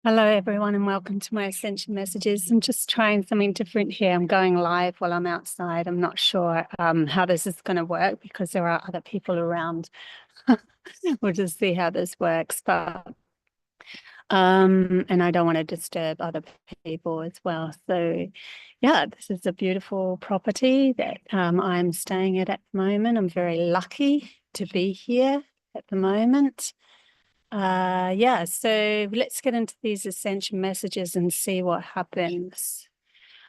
Hello, everyone, and welcome to my Ascension Messages. I'm just trying something different here. I'm going live while I'm outside. I'm not sure how this is going to work because there are other people around. We'll just see how this works. But and I don't want to disturb other people as well. So yeah, this is a beautiful property that I'm staying at the moment. I'm very lucky to be here at the moment. Yeah, so let's get into these Ascension messages and see what happens.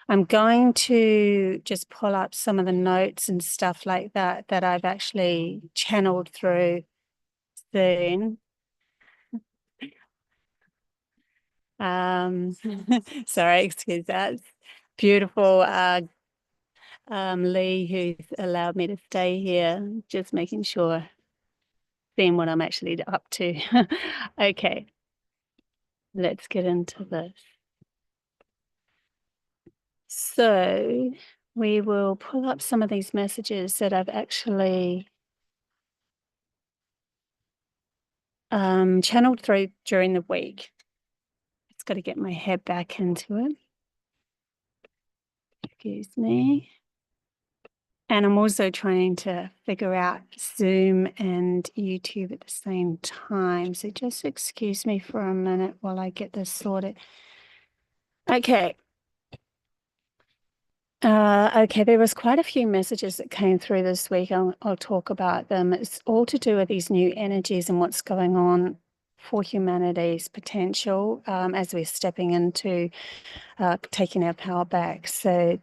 I'm going to just pull up some of the notes and stuff like that that I've actually channeled through soon. Sorry, excuse that. Beautiful Lee, who's allowed me to stay here, just making sure, seeing what I'm actually up to. Okay, let's get into this. So we will pull up some of these messages that I've actually channeled through during the week. It's got to get my head back into it. Excuse me. And I'm also trying to figure out Zoom and YouTube at the same time. So just excuse me for a minute while I get this sorted. Okay. Okay, there was quite a few messages that came through this week. I'll talk about them. It's all to do with these new energies and what's going on for humanity's potential as we're stepping into taking our power back. So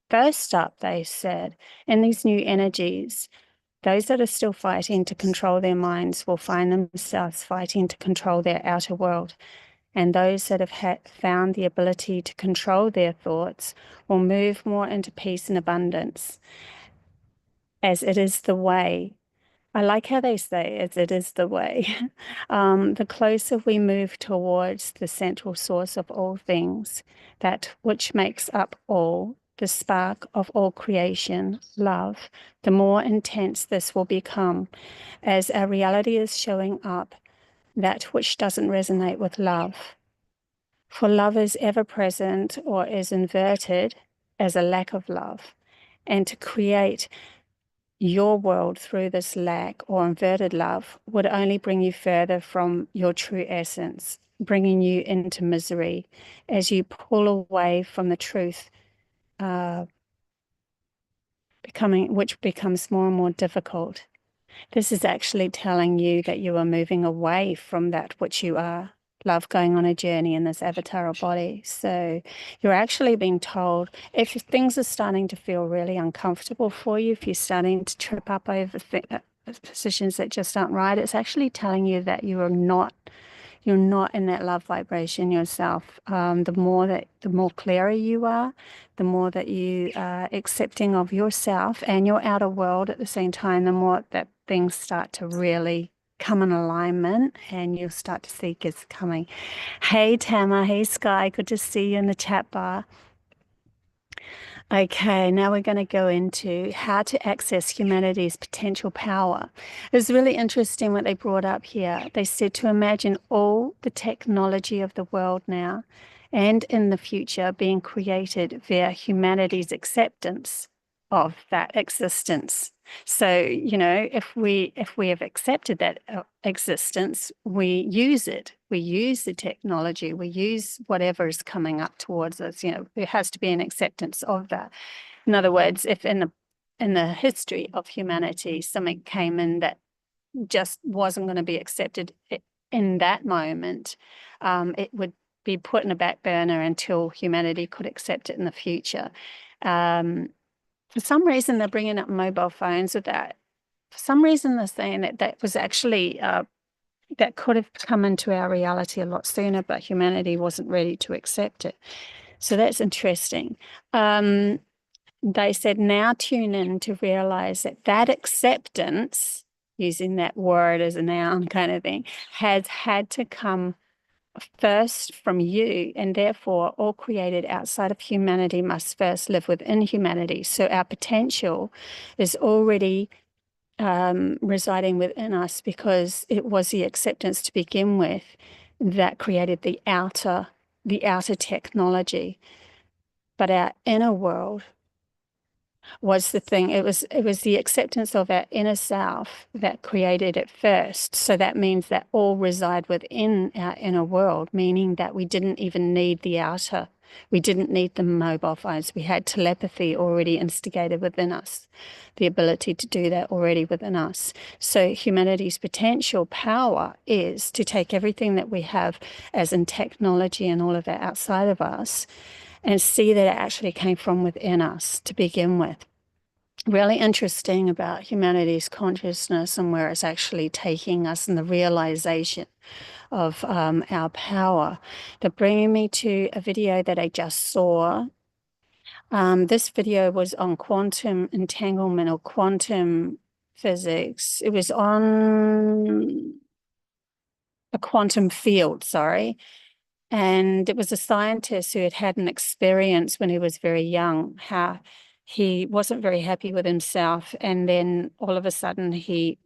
first up, they said, in these new energies, those that are still fighting to control their minds will find themselves fighting to control their outer world. And those that have found the ability to control their thoughts will move more into peace and abundance, as it is the way. I like how they say, as it is the way. The closer we move towards the central source of all things, that which makes up all, the spark of all creation, love, the more intense this will become, as our reality is showing up that which doesn't resonate with love. For love is ever present or is inverted as a lack of love. And to create your world through this lack or inverted love would only bring you further from your true essence, bringing you into misery as you pull away from the truth, which becomes more and more difficult. This is actually telling you that you are moving away from that which you are. Love, going on a journey in this avatar body. So you're actually being told, if things are starting to feel really uncomfortable for you, if you're starting to trip up over positions that just aren't right, it's actually telling you that you're not in that love vibration yourself. The more clearer you are, the more that you are accepting of yourself and your outer world at the same time, the more that things start to really come in alignment and you'll start to see gifts coming. Hey, Tama. Hey, Sky. Good to see you in the chat bar. Okay, now we're going to go into how to access humanity's potential power. It's really interesting what they brought up here. They said to imagine all the technology of the world now and in the future being created via humanity's acceptance of that existence. So, if we have accepted that existence, we use it. We use the technology. We use whatever is coming up towards us. There has to be an acceptance of that. In other words, if in the history of humanity something came in that just wasn't going to be accepted in that moment, it would be put in a back burner until humanity could accept it in the future. For some reason, they're bringing up mobile phones with that. For some reason, they're saying that was actually, that could have come into our reality a lot sooner, but humanity wasn't ready to accept it. So that's interesting. They said, now tune in to realize that acceptance, using that word as a noun kind of thing, has had to come first from you, and therefore all created outside of humanity must first live within humanity. So our potential is already residing within us because it was the acceptance to begin with that created the outer technology. But our inner world was the thing. It was the acceptance of our inner self that created it first. So that means that all reside within our inner world, meaning that we didn't even need the outer. We didn't need the mobile phones. We had telepathy already instigated within us, the ability to do that already within us. So humanity's potential power is to take everything that we have as in technology and all of that outside of us and see that it actually came from within us to begin with. Really interesting about humanity's consciousness and where it's actually taking us and the realization of our power. They're bringing me to a video that I just saw. This video was on quantum entanglement or quantum physics. It was on a quantum field, sorry. And it was a scientist who had had an experience when he was very young, how he wasn't very happy with himself. And then all of a sudden he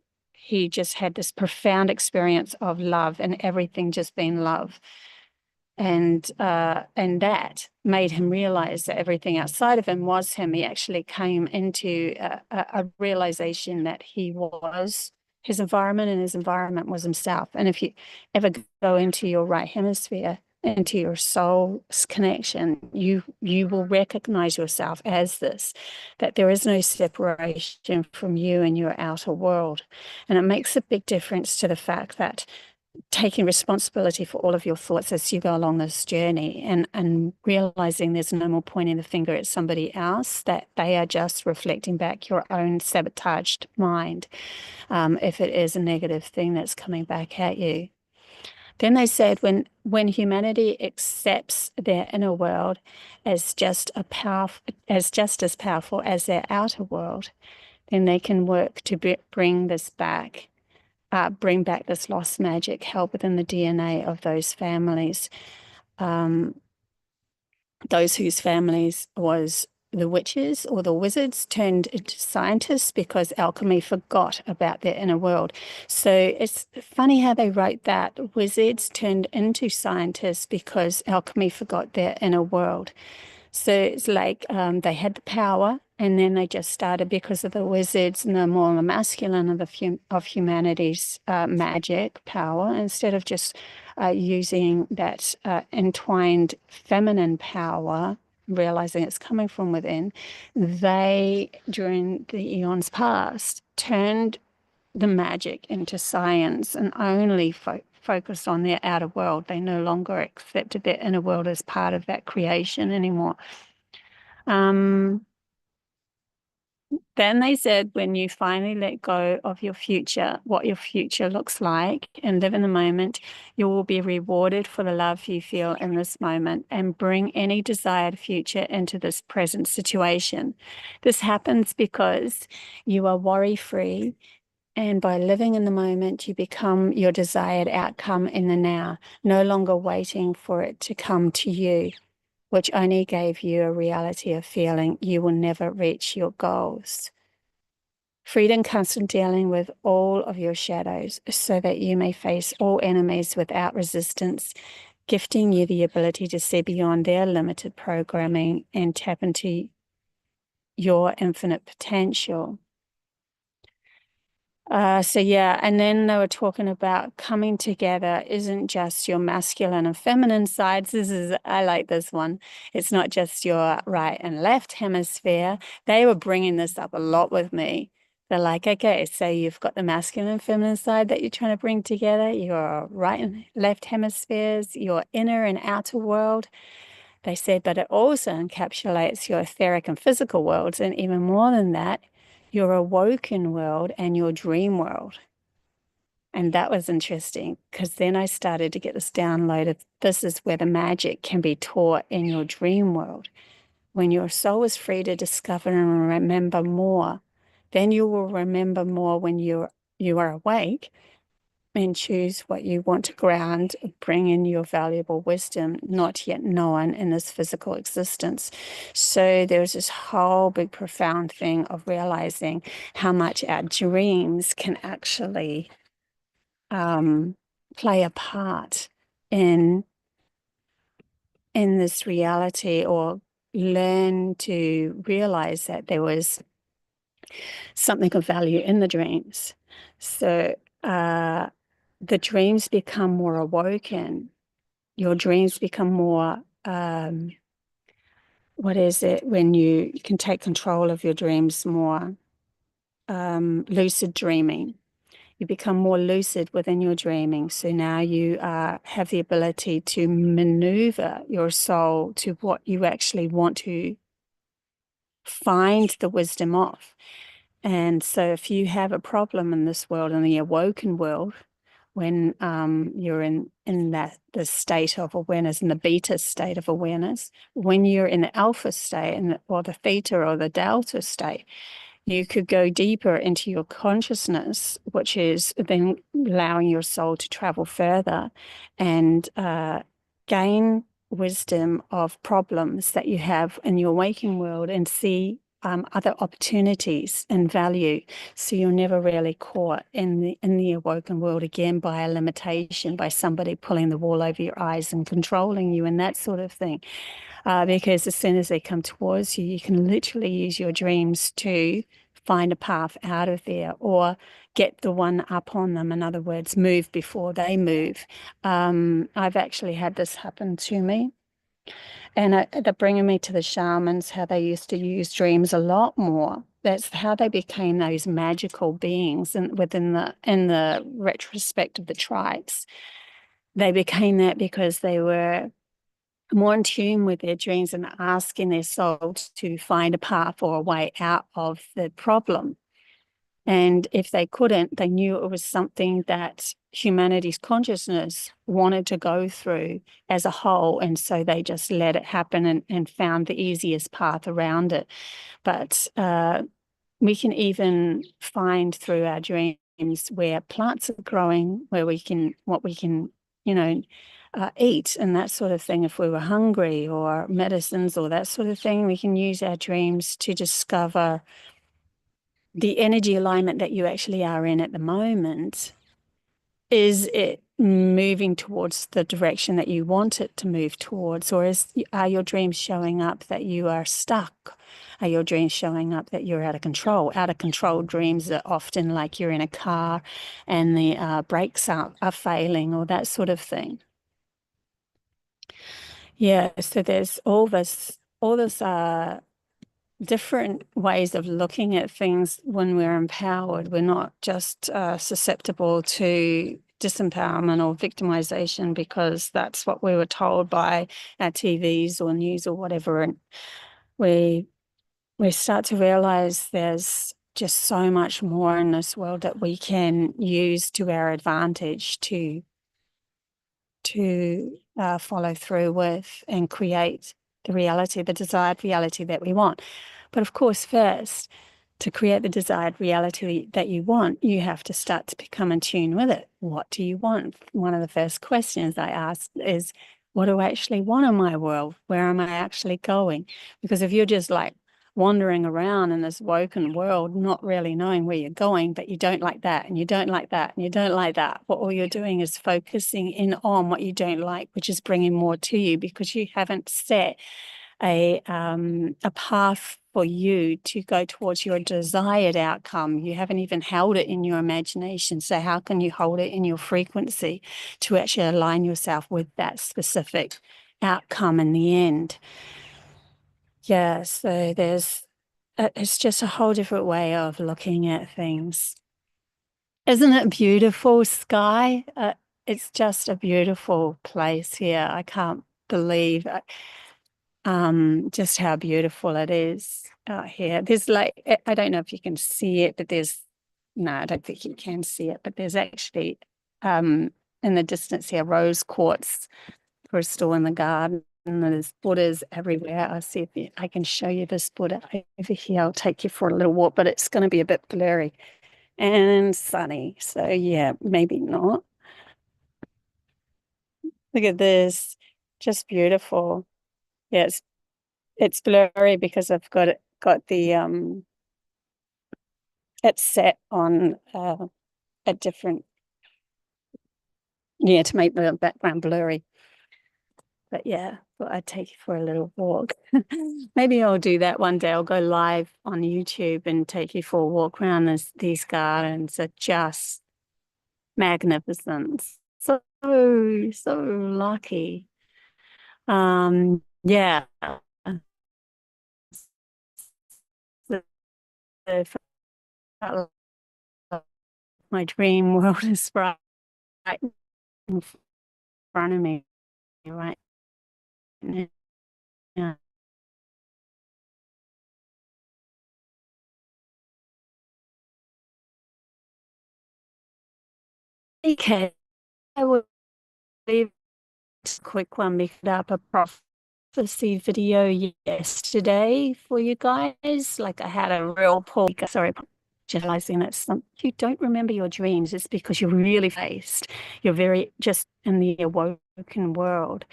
just had this profound experience of love and everything just being love. And that made him realize that everything outside of him was him. He actually came into a realization that he was his environment and his environment was himself. And if you ever go into your right hemisphere, into your soul's connection, you will recognize yourself as this, that there is no separation from you and your outer world. And it makes a big difference to the fact that taking responsibility for all of your thoughts as you go along this journey and realizing there's no more pointing the finger at somebody else, that they are just reflecting back your own sabotaged mind, if it is a negative thing that's coming back at you. Then they said when humanity accepts their inner world as just as powerful as their outer world, then they can work to bring this back, bring back this lost magic held within the DNA of those families, those whose families was the witches or the wizards turned into scientists because alchemy forgot about their inner world. So it's funny how they wrote that. Wizards turned into scientists because alchemy forgot their inner world. So it's like they had the power and then they just started, because of the wizards and the more masculine of humanity's magic power, instead of just using that entwined feminine power, realizing it's coming from within, they, during the eons past, turned the magic into science and only focused on their outer world. They no longer accepted their inner world as part of that creation anymore. Then they said, when you finally let go of your future, what your future looks like, and live in the moment, you will be rewarded for the love you feel in this moment and bring any desired future into this present situation. This happens because you are worry-free, and by living in the moment, you become your desired outcome in the now, no longer waiting for it to come to you, which only gave you a reality of feeling you will never reach your goals. Freedom comes from dealing with all of your shadows so that you may face all enemies without resistance, gifting you the ability to see beyond their limited programming and tap into your infinite potential. So yeah, and then they were talking about coming together isn't just your masculine and feminine sides. I like this one. It's not just your right and left hemisphere. They were bringing this up a lot with me. They're like, okay, so you've got the masculine and feminine side that you're trying to bring together, your right and left hemispheres, your inner and outer world. They said, but it also encapsulates your etheric and physical worlds, and even more than that, your awoken world and your dream world. And that was interesting, because then I started to get this download of this is where the magic can be taught in your dream world. When your soul is free to discover and remember more, then you will remember more when you are awake and choose what you want to ground, bring in your valuable wisdom, not yet known in this physical existence. So there's this whole big profound thing of realizing how much our dreams can actually play a part in this reality, or learn to realize that there was something of value in the dreams. So the dreams become more awoken. Your dreams become more, what is it, when you can take control of your dreams more, lucid dreaming. You become more lucid within your dreaming. So now you have the ability to maneuver your soul to what you actually want to find the wisdom of. And so if you have a problem in this world, in the awoken world, when you're in the state of awareness, in the beta state of awareness, when you're in the alpha state, or the theta or the delta state, you could go deeper into your consciousness, which is then allowing your soul to travel further and gain wisdom of problems that you have in your waking world, and see other opportunities and value. So you're never really caught in the awoken world again by a limitation, by somebody pulling the wool over your eyes and controlling you and that sort of thing. Because as soon as they come towards you, you can literally use your dreams to find a path out of there, or get the one up on them. In other words, move before they move. I've actually had this happen to me. And they're bringing me to the shamans, how they used to use dreams a lot more. That's how they became those magical beings, and in the retrospect of the tribes. They became that because they were more in tune with their dreams and asking their soul to find a path or a way out of the problem. And if they couldn't, they knew it was something that humanity's consciousness wanted to go through as a whole. And so they just let it happen and found the easiest path around it. But we can even find through our dreams where plants are growing, where what we can, eat and that sort of thing. If we were hungry, or medicines or that sort of thing, we can use our dreams to discover the energy alignment that you actually are in at the moment. Is it moving towards the direction that you want it to move towards? Or are your dreams showing up that you are stuck? Are your dreams showing up that you're out of control? Out of control dreams are often like you're in a car and the brakes are failing, or that sort of thing. Yeah, so there's all this different ways of looking at things when we're empowered. We're not just susceptible to disempowerment or victimization because that's what we were told by our TVs or news or whatever. And we start to realize there's just so much more in this world that we can use to our advantage to follow through with and create the reality, the desired reality that we want. But of course, first, to create the desired reality that you want, you have to start to become in tune with it. What do you want? One of the first questions I ask is, what do I actually want in my world? Where am I actually going? Because if you're just like wandering around in this woken world, not really knowing where you're going, but you don't like that, and you don't like that, and you don't like that, what all you're doing is focusing in on what you don't like, which is bringing more to you, because you haven't set a path for you to go towards your desired outcome. You haven't even held it in your imagination. So how can you hold it in your frequency to actually align yourself with that specific outcome in the end? Yeah, so it's just a whole different way of looking at things. Isn't it beautiful, Sky? It's just a beautiful place here. I can't believe just how beautiful it is out here. There's like, I don't know if you can see it, but no, I don't think you can see it, but there's actually in the distance here, rose quartz crystal in the garden. And there's Buddhas everywhere. I'll see if I can show you this Buddha over here. I'll take you for a little walk, but it's going to be a bit blurry and sunny. So yeah, maybe not. Look at this, just beautiful. Yeah, it's blurry because I've got the it's set on a different Yeah, to make the background blurry. But yeah, thought I'd take you for a little walk. Maybe I'll do that one day. I'll go live on YouTube and take you for a walk around these gardens. Are just magnificent. So, so lucky. Yeah. The- the- My dream world is right in front of me right now. Okay, I will leave a quick one. We put up a prophecy video yesterday for you guys. Like I had a real poor, sorry, generalizing it. You don't remember your dreams. It's because you're really faced. You're very just in the awoken world.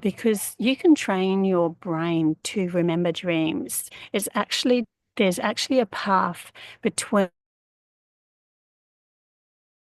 Because you can train your brain to remember dreams. There's actually a path between